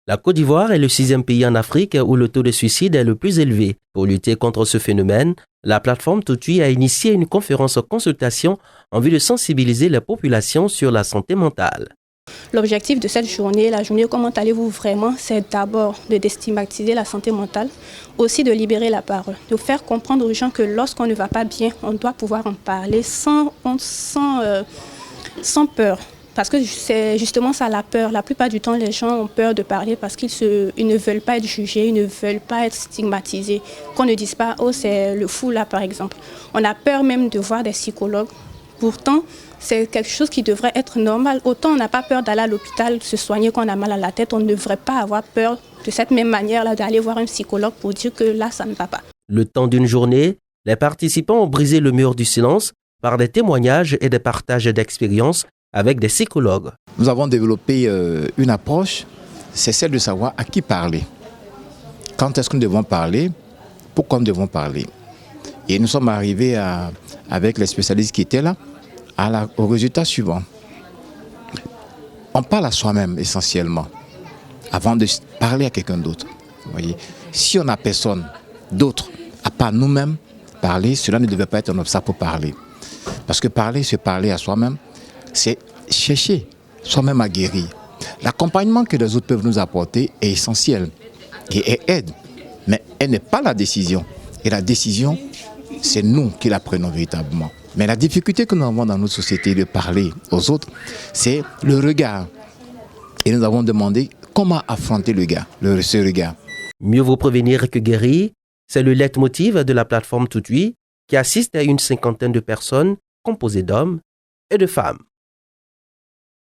La Côte d'Ivoire est le 6e pays en Afrique où le taux de suicide est le plus élevé. Pour lutter contre ce phénomène, la plateforme Tutui a initié une conférence consultation en vue de sensibiliser la population sur la santé mentale. L'objectif de cette journée, la journée Comment allez-vous vraiment, c'est d'abord de déstigmatiser la santé mentale, aussi de libérer la parole, de faire comprendre aux gens que lorsqu'on ne va pas bien, on doit pouvoir en parler sans honte, sans peur. Parce que c'est justement ça la peur. La plupart du temps, les gens ont peur de parler parce qu'ils ne veulent pas être jugés, ils ne veulent pas être stigmatisés. Qu'on ne dise pas « oh, c'est le fou là » par exemple. On a peur même de voir des psychologues. Pourtant, c'est quelque chose qui devrait être normal. Autant on n'a pas peur d'aller à l'hôpital se soigner quand on a mal à la tête, on ne devrait pas avoir peur de cette même manière-là d'aller voir un psychologue pour dire que là, ça ne va pas. Le temps d'une journée, les participants ont brisé le mur du silence par des témoignages et des partages d'expériences avec des psychologues. Nous avons développé une approche, c'est celle de savoir à qui parler. Quand est-ce que nous devons parler, pourquoi nous devons parler. Et nous sommes arrivés avec les spécialistes qui étaient là, au résultat suivant. On parle à soi-même essentiellement, avant de parler à quelqu'un d'autre. Voyez, si on n'a personne d'autre, à part nous-mêmes, parler, cela ne devait pas être un obstacle pour parler. Parce que parler, c'est parler à soi-même, c'est chercher soi-même à guérir. L'accompagnement que les autres peuvent nous apporter est essentiel et aide, mais elle n'est pas la décision. Et la décision, c'est nous qui la prenons véritablement. Mais la difficulté que nous avons dans notre société de parler aux autres, c'est le regard. Et nous avons demandé comment affronter ce regard. Mieux vaut prévenir que guérir, c'est le leitmotiv de la plateforme Tutui qui assiste à une 50aine de personnes composées d'hommes et de femmes.